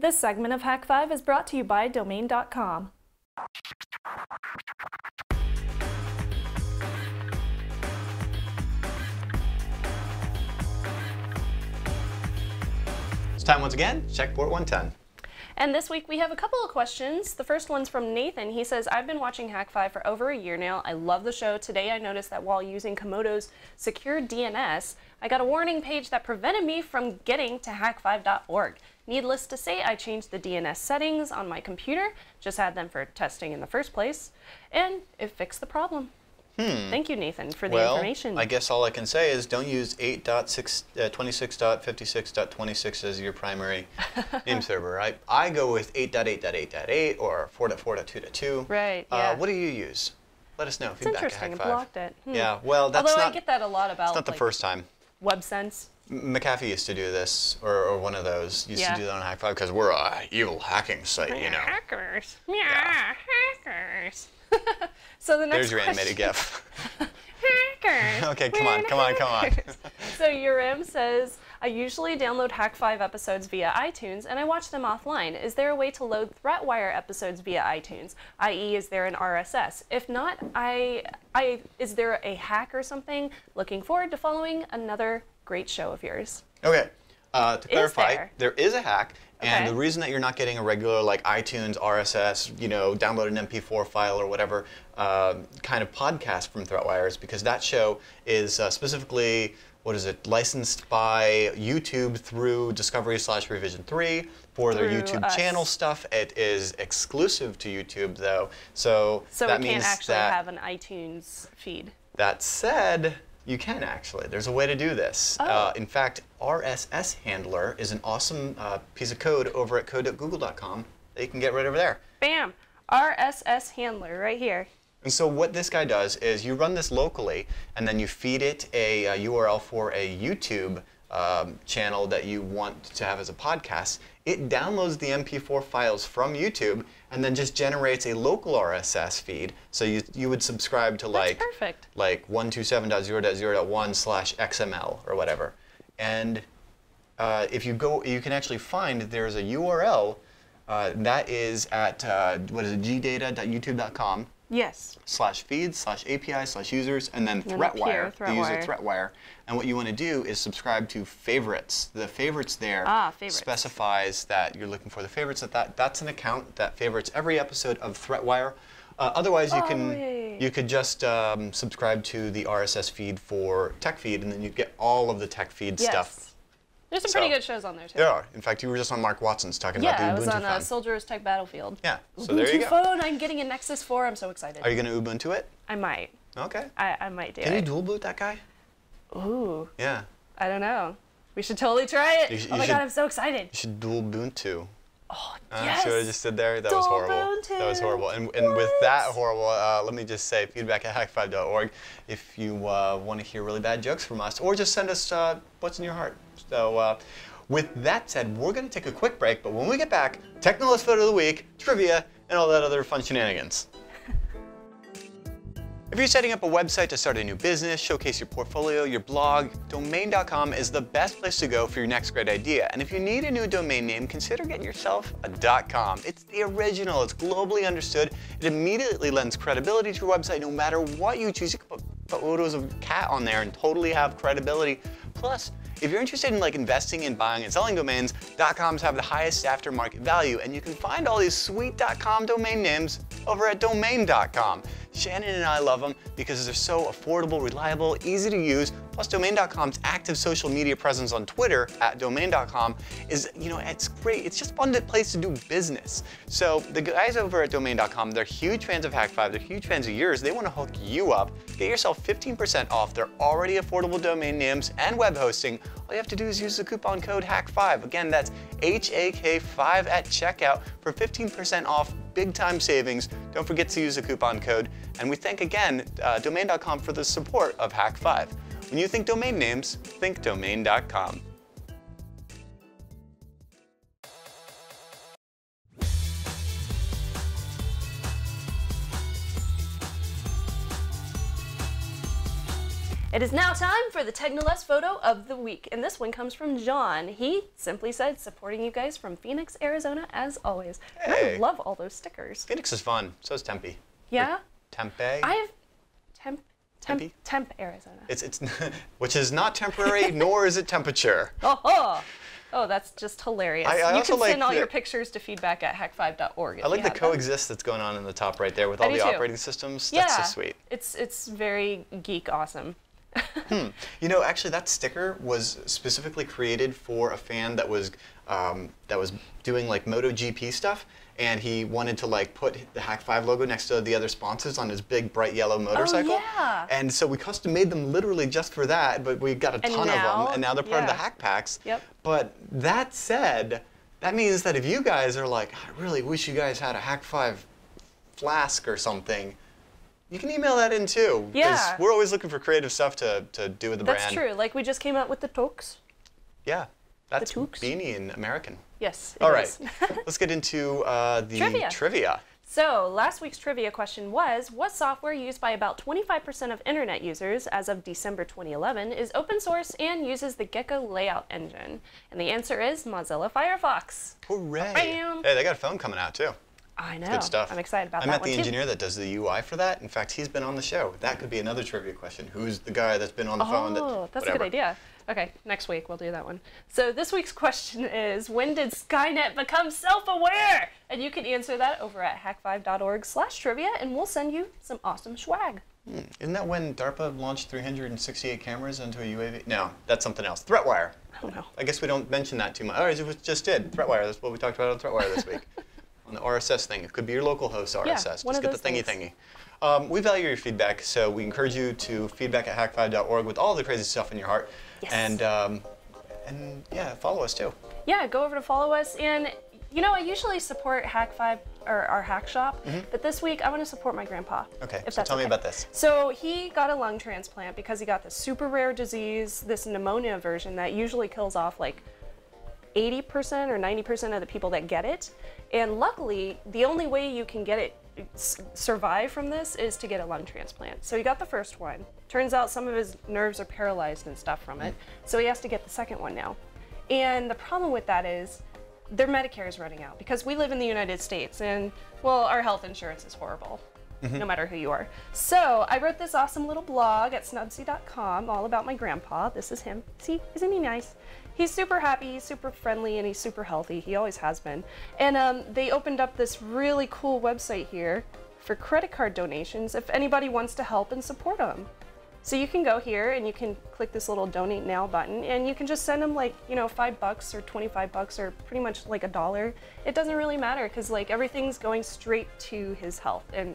This segment of Hak5 is brought to you by domain.com. It's time once again, check port 110. And this week we have a couple of questions. The first one's from Nathan. He says, I've been watching Hak5 for over a year now. I love the show. Today I noticed that while using Komodo's secure DNS, I got a warning page that prevented me from getting to hak5.org. Needless to say, I changed the DNS settings on my computer, just had them for testing in the first place, and it fixed the problem. Thank you, Nathan, for the information. I guess all I can say is don't use 8.26.56.26 as your primary name server. I go with 8.8.8.8 or 4.4.2.2. Right, yeah. What do you use? Let us know. It's Feedback interesting. at I Hak5. blocked it. Yeah, well, that's Although not, I get that a lot about it's not the first time. WebSense. McAfee used to do this, or one of those used to do that on Hak5 because we're a evil hacking site, you know. Hackers. Yeah, hackers. So the next There's your animated GIF. Hackers. Okay, come on. So Urim says, I usually download Hak5 episodes via iTunes and I watch them offline. Is there a way to load ThreatWire episodes via iTunes? I.e., is there an RSS? If not, is there a hack or something? Looking forward to following another great show of yours. Okay, to clarify, there is a hack. And Okay. the reason that you're not getting a regular like iTunes, RSS, you know, download an MP4 file or whatever kind of podcast from ThreatWire is because that show is specifically, licensed by YouTube through Discovery/Revision 3 for their YouTube channel stuff. It is exclusive to YouTube though, so that we means can't actually that, have an iTunes feed. That said, you can actually. There's a way to do this. Oh. In fact, RSS Handler is an awesome piece of code over at code.google.com that you can get right over there. Bam! RSS Handler right here. And so what this guy does is you run this locally, and then you feed it a URL for a YouTube channel that you want to have as a podcast. It downloads the MP4 files from YouTube and then just generates a local RSS feed. So you would subscribe to like 127.0.0.1/XML or whatever. And if you go, you can actually find there's a URL that is at gdata.youtube.com. Yes. /feeds/API/users and then ThreatWire, the user ThreatWire. And what you want to do is subscribe to favorites. The favorites there specifies that you're looking for the favorites. That's an account that favorites every episode of ThreatWire. Otherwise, you could just subscribe to the RSS feed for TechFeed, and then you get all of the TechFeed stuff. There's some pretty good shows on there, too. There are. In fact, you were just on Mark Watson's talking about the Ubuntu phone. Yeah, I was on Soldier's Tech Battlefield. Yeah, so there you go. Ubuntu phone, I'm getting a Nexus 4. I'm so excited. Are you going to Ubuntu it? I might. Okay. I might do it. Can you dual boot that guy? Ooh. Yeah. I don't know. We should totally try it. Oh my God, I'm so excited. You should dual Ubuntu. Oh, yes. See what I just did there? That was horrible. Ubuntu. That was horrible. And with that horrible, let me just say, feedback at hak5.org if you want to hear really bad jokes from us, or just send us what's in your heart. So with that said, we're going to take a quick break, but when we get back, Technologist Photo of the Week, trivia, and all that other fun shenanigans. If you're setting up a website to start a new business, showcase your portfolio, your blog, domain.com is the best place to go for your next great idea. And if you need a new domain name, consider getting yourself a .com. It's the original, it's globally understood, it immediately lends credibility to your website no matter what you choose. You can put photos of a cat on there and totally have credibility. Plus, if you're interested in investing in buying and selling domains, .coms have the highest aftermarket value, and you can find all these sweet .com domain names over at domain.com. Shannon and I love them because they're so affordable, reliable, easy to use. Plus, domain.com's active social media presence on Twitter at domain.com is, it's great. It's just a fun place to do business. So the guys over at domain.com, they're huge fans of Hak5. They're huge fans of yours. They want to hook you up. Get yourself 15% off their already affordable domain names and web hosting. All you have to do is use the coupon code HAK5. Again, that's HAK5 at checkout for 15% off, big time savings. Don't forget to use the coupon code. And we thank again domain.com for the support of Hak5. When you think domain names, think domain.com. It is now time for the Technoless photo of the week, and this one comes from John. He simply said, supporting you guys from Phoenix, Arizona, as always. Hey. And I love all those stickers. Phoenix is fun. So is Tempe. Yeah? Or Tempe. I have Tempe? Temp, Arizona. It's which is not temporary, nor is it temperature. Oh, that's just hilarious. I you also can send like all your pictures to feedback@hak5.org. I like the coexist that's going on in the top right there with all the operating systems. That's so sweet. It's very geek awesome. You know, actually, that sticker was specifically created for a fan that was doing like MotoGP stuff, and he wanted to like put the Hak5 logo next to the other sponsors on his big bright yellow motorcycle. Oh, yeah. And so we custom made them literally just for that, but we got a ton of them, and now they're part of the Hack Packs. Yep. But that said, that means that if you guys are like, I really wish you guys had a Hak5 flask or something, you can email that in too. Yeah. We're always looking for creative stuff to do with the brand. That's true. Like we just came out with the toques. Yeah. That's The toques. beanie in American. Yes. All right. Let's get into the trivia. So last week's trivia question was, what software used by about 25% of internet users as of December 2011 is open source and uses the Gecko layout engine? And the answer is Mozilla Firefox. Hooray. Bam. Hey, they got a phone coming out too. I know. Good stuff. I'm excited about that I met one the too. engineer that does the UI for that. In fact, he's been on the show. That could be another trivia question. Who's the guy that's been on the phone? Oh, that's a good idea. Okay, next week we'll do that one. So this week's question is, when did Skynet become self-aware? And you can answer that over at hak5.org/trivia, and we'll send you some awesome swag. Isn't that when DARPA launched 368 cameras into a UAV? No, that's something else. ThreatWire. I don't know. I guess we don't mention that too much. Oh, it just did. ThreatWire. That's what we talked about on ThreatWire this week. On the RSS thing. It could be your local host RSS. Yeah, Just one of get the those thingy. We value your feedback, so we encourage you to feedback@hak5.org with all the crazy stuff in your heart. Yes. And yeah, follow us too. Yeah, go over to follow us. And you know, I usually support Hak5 or our Hack Shop, but this week I want to support my grandpa. Okay, if so that's tell me okay. about this. So he got a lung transplant because he got this super rare disease, this pneumonia version that usually kills off like 80% or 90% of the people that get it. And luckily, the only way you can get it survive from this is to get a lung transplant. So he got the first one. Turns out some of his nerves are paralyzed and stuff from it. So he has to get the second one now. And the problem with that is their Medicare is running out because we live in the United States and, well, our health insurance is horrible. No matter who you are. So I wrote this awesome little blog at snubsy.com all about my grandpa. This is him. See, isn't he nice? He's super happy, he's super friendly, and he's super healthy. He always has been. And they opened up this really cool website here for credit card donations if anybody wants to help and support them. So you can go here and you can click this little donate now button and you can just send them like, you know, $5 or 25 bucks or pretty much like $1. It doesn't really matter because like everything's going straight to his health, and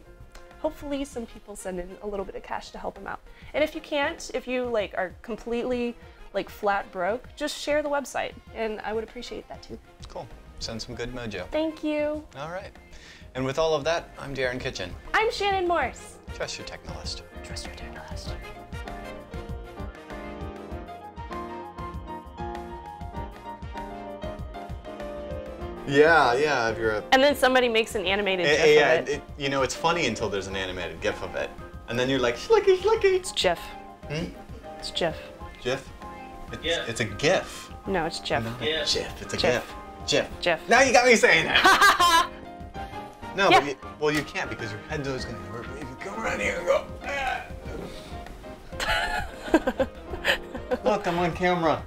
hopefully some people send in a little bit of cash to help him out. And if you can't, if you like are completely like flat broke, just share the website and I would appreciate that too. Cool. Send some good mojo. Thank you. All right. And with all of that, I'm Darren Kitchen. I'm Shannon Morse. Trust your technolist. Trust your technolist. Yeah, if you're a... And then somebody makes an animated GIF of it. You know, it's funny until there's an animated GIF of it. And then you're like, slicky, slicky. It's GIF. It's GIF. GIF? It's a GIF. No, it's GIF. No, GIF. It's a GIF. GIF. GIF. Now you got me saying that. No, Yeah. but you can't because your head is going to hurt if you come around here and go, ah. Look, I'm on camera.